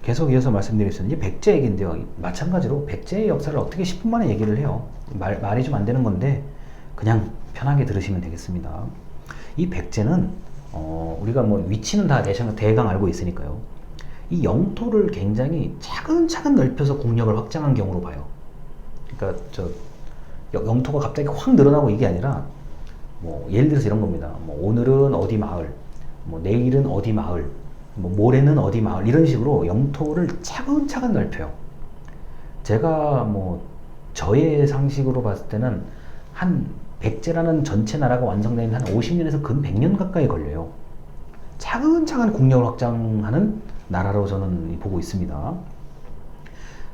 계속 이어서 말씀드리겠습니다. 이제 백제 얘기인데요. 마찬가지로 백제의 역사를 어떻게 10분 만에 얘기를 해요. 말이 좀 안 되는 건데 그냥 편하게 들으시면 되겠습니다. 이 백제는 우리가 뭐 위치는 다 대강 알고 있으니까요. 이 영토를 굉장히 차근차근 넓혀서 국력을 확장한 경우로 봐요. 그러니까 영토가 갑자기 확 늘어나고 이게 아니라 뭐 예를 들어서 이런 겁니다. 뭐 오늘은 어디 마을, 뭐 내일은 어디 마을, 뭐 모레는 어디 마을, 이런 식으로 영토를 차근차근 넓혀요. 제가 뭐 저의 상식으로 봤을 때는 한 백제라는 전체 나라가 완성되는 한 50년에서 근 100년 가까이 걸려요. 차근차근 국력을 확장하는 나라로 저는 보고 있습니다.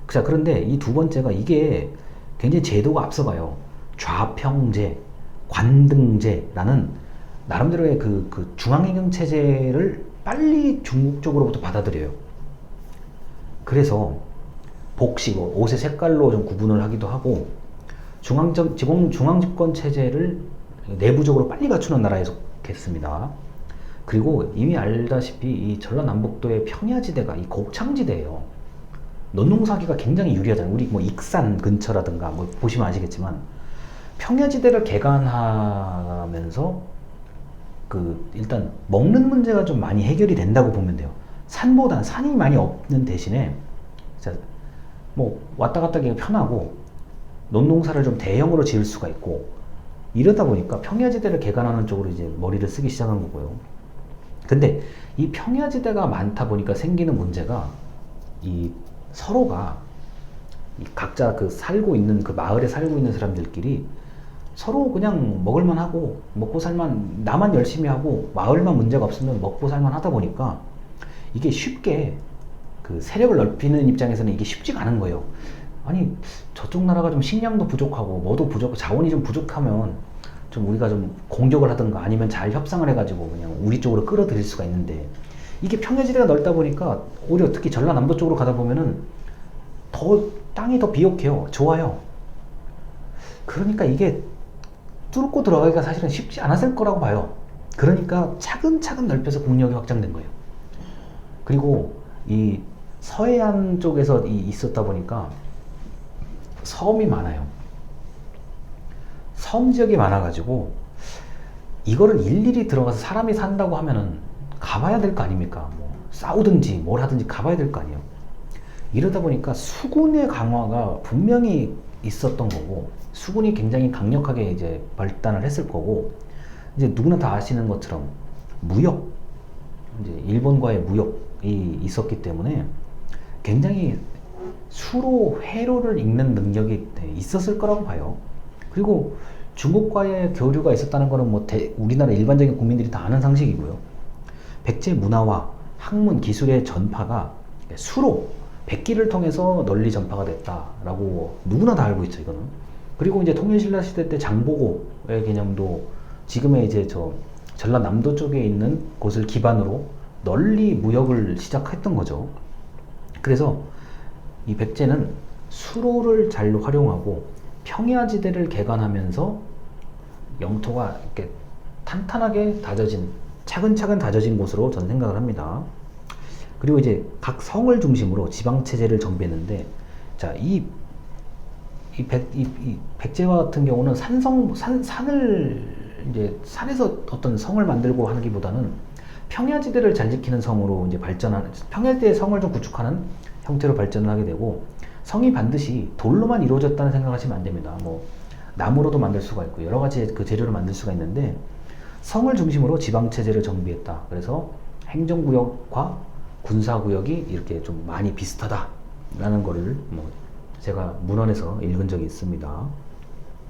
자, 그런데 이 두 번째가 이게 굉장히 제도가 앞서가요. 좌평제, 관등제라는 나름대로의 그 중앙해경 체제를 빨리 중국 쪽으로부터 받아들여요. 그래서 복식, 옷의 색깔로 좀 구분을 하기도 하고 중앙집권 체제를 내부적으로 빨리 갖추는 나라에 속했습니다. 그리고 이미 알다시피 이 전라남북도의 평야지대가 이 곡창지대예요. 논농사기가 굉장히 유리하잖아요. 우리 뭐 익산 근처라든가 뭐 보시면 아시겠지만 평야지대를 개간하면서 일단 먹는 문제가 좀 많이 해결이 된다고 보면 돼요. 산보다는 산이 많이 없는 대신에 뭐 왔다 갔다 하기가 편하고 논농사를 좀 대형으로 지을 수가 있고 이러다 보니까 평야지대를 개간하는 쪽으로 이제 머리를 쓰기 시작한 거고요. 근데 이 평야지대가 많다 보니까 생기는 문제가 이 서로가 각자 살고 있는 그 마을에 살고 있는 사람들끼리 서로 그냥 먹을만 하고 먹고 살만, 나만 열심히 하고 마을만 문제가 없으면 먹고 살만 하다 보니까 이게 쉽게 그 세력을 넓히는 입장에서는 이게 쉽지가 않은 거예요. 아니 저쪽 나라가 좀 식량도 부족하고 뭐도 부족하고 자원이 좀 부족하면 좀 우리가 좀 공격을 하든가 아니면 잘 협상을 해가지고 그냥 우리 쪽으로 끌어들일 수가 있는데 이게 평야지대가 넓다 보니까 오히려 특히 전라남도 쪽으로 가다 보면은 땅이 더 비옥해요. 좋아요. 그러니까 이게 뚫고 들어가기가 사실은 쉽지 않았을 거라고 봐요. 그러니까 차근차근 넓혀서 국력이 확장된 거예요. 그리고 이 서해안 쪽에서 있었다 보니까 섬이 많아요. 섬 지역이 많아가지고 이거를 일일이 들어가서 사람이 산다고 하면은 가봐야 될 거 아닙니까? 뭐 싸우든지 뭘 하든지 가봐야 될 거 아니에요. 이러다 보니까 수군의 강화가 분명히 있었던 거고 수군이 굉장히 강력하게 이제 발단을 했을 거고 이제 누구나 다 아시는 것처럼 무역, 이제 일본과의 무역이 있었기 때문에 굉장히 수로 회로를 읽는 능력이 있었을 거라고 봐요. 그리고 중국과의 교류가 있었다는 거는 뭐 우리나라 일반적인 국민들이 다 아는 상식이고요. 백제 문화와 학문 기술의 전파가 수로 백기를 통해서 널리 전파가 됐다라고 누구나 다 알고 있죠, 이거는. 그리고 이제 통일신라 시대 때 장보고의 개념도 지금의 이제 전라남도 쪽에 있는 곳을 기반으로 널리 무역을 시작했던 거죠. 그래서 이 백제는 수로를 잘 활용하고 평야지대를 개간하면서 영토가 이렇게 탄탄하게 차근차근 다져진 곳으로 저는 생각을 합니다. 그리고 이제 각 성을 중심으로 지방체제를 정비했는데, 자, 이 백제와 같은 경우는 산을 이제 산에서 어떤 성을 만들고 하기보다는 평야지대를 잘 지키는 성으로 이제 평야지대의 성을 좀 구축하는 형태로 발전을 하게 되고, 성이 반드시 돌로만 이루어졌다는 생각하시면 안 됩니다. 뭐 나무로도 만들 수가 있고 여러 가지 그 재료를 만들 수가 있는데 성을 중심으로 지방체제를 정비했다. 그래서 행정구역과 군사구역이 이렇게 좀 많이 비슷하다라는 거를 뭐 제가 문헌에서 읽은 적이 있습니다.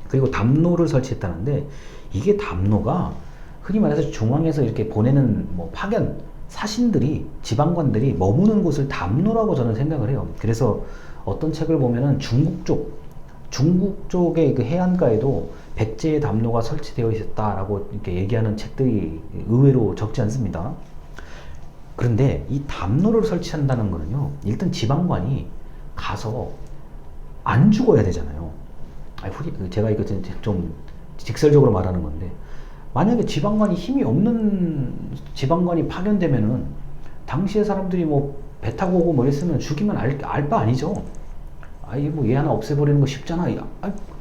그리고 담로를 설치했다는데 이게 담로가 흔히 말해서 중앙에서 이렇게 보내는 뭐 파견 사신들이 지방관들이 머무는 곳을 담로라고 저는 생각을 해요. 그래서 어떤 책을 보면은 중국 쪽의 그 해안가에도 백제의 담로가 설치되어 있었다라고 이렇게 얘기하는 책들이 의외로 적지 않습니다. 그런데 이 담로를 설치한다는 거는요, 일단 지방관이 가서 안 죽어야 되잖아요. 제가 이거 좀 직설적으로 말하는 건데, 만약에 힘이 없는 지방관이 파견되면은 당시의 사람들이 뭐 배 타고 오고 뭐 했으면 죽이면 알 바 아니죠. 아이 뭐 얘 하나 없애버리는 거 쉽잖아.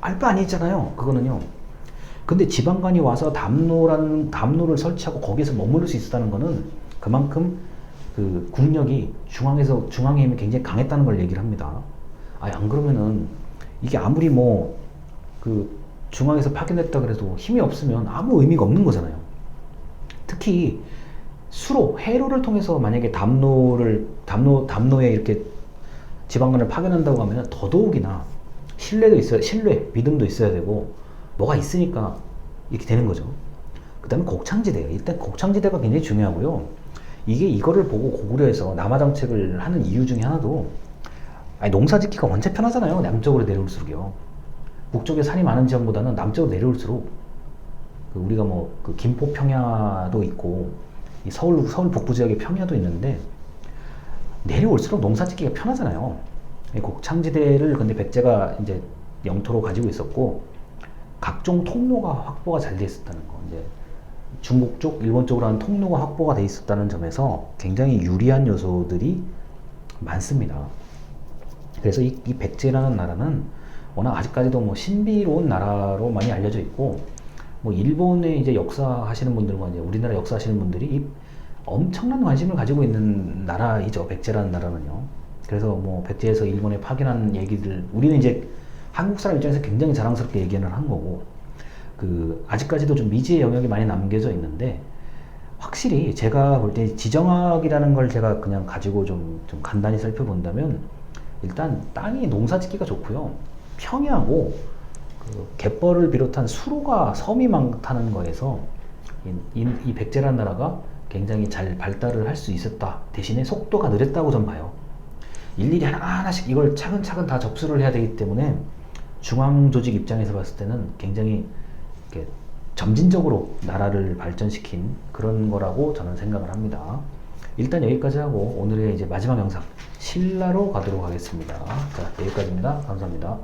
알 바 아니잖아요. 그거는요. 근데 지방간이 와서 담로를 설치하고 거기서 머무를 수 있었다는 거는 그만큼 그 국력이 중앙의 힘이 굉장히 강했다는 걸 얘기를 합니다. 안 그러면은 이게 아무리 뭐 그 중앙에서 파견됐다 그래도 힘이 없으면 아무 의미가 없는 거잖아요. 특히 해로를 통해서 만약에 담로에 이렇게 지방간을 파견한다고 하면 더더욱이나 신뢰, 믿음도 있어야 되고 뭐가 있으니까 이렇게 되는 거죠. 그 다음에 곡창지대예요. 일단 곡창지대가 굉장히 중요하고요. 이거를 보고 고구려에서 남하정책을 하는 이유 중에 하나도 농사 짓기가 원체 편하잖아요. 남쪽으로 내려올수록요. 북쪽에 산이 많은 지역보다는 남쪽으로 내려올수록 우리가 뭐 그 김포 평야도 있고 서울 북부 지역에 평야도 있는데 내려올수록 농사 짓기가 편하잖아요. 곡창지대를 근데 백제가 이제 영토로 가지고 있었고 각종 통로가 확보가 잘 돼 있었다는 거. 이제 중국 쪽, 일본 쪽으로 하는 통로가 확보가 돼 있었다는 점에서 굉장히 유리한 요소들이 많습니다. 그래서 이 백제라는 나라는 워낙 아직까지도 뭐 신비로운 나라로 많이 알려져 있고, 뭐 일본의 이제 역사하시는 분들과 이제 우리나라 역사하시는 분들이 엄청난 관심을 가지고 있는 나라이죠. 백제라는 나라는요. 그래서 뭐 백제에서 일본에 파견한 얘기들, 우리는 이제 한국 사람 입장에서 굉장히 자랑스럽게 얘기를 한 거고, 아직까지도 좀 미지의 영역이 많이 남겨져 있는데, 확실히 제가 볼 때 지정학이라는 걸 제가 그냥 가지고 좀 간단히 살펴본다면, 일단 땅이 농사짓기가 좋고요. 평야고, 갯벌을 비롯한 수로가 섬이 많다는 거에서 이 백제라는 나라가 굉장히 잘 발달을 할 수 있었다. 대신에 속도가 느렸다고 전 봐요. 일일이 하나하나씩 이걸 차근차근 다 접수를 해야 되기 때문에 중앙 조직 입장에서 봤을 때는 굉장히 이렇게 점진적으로 나라를 발전시킨 그런 거라고 저는 생각을 합니다. 일단 여기까지 하고 오늘의 이제 마지막 영상 신라로 가도록 하겠습니다. 자, 여기까지입니다. 감사합니다.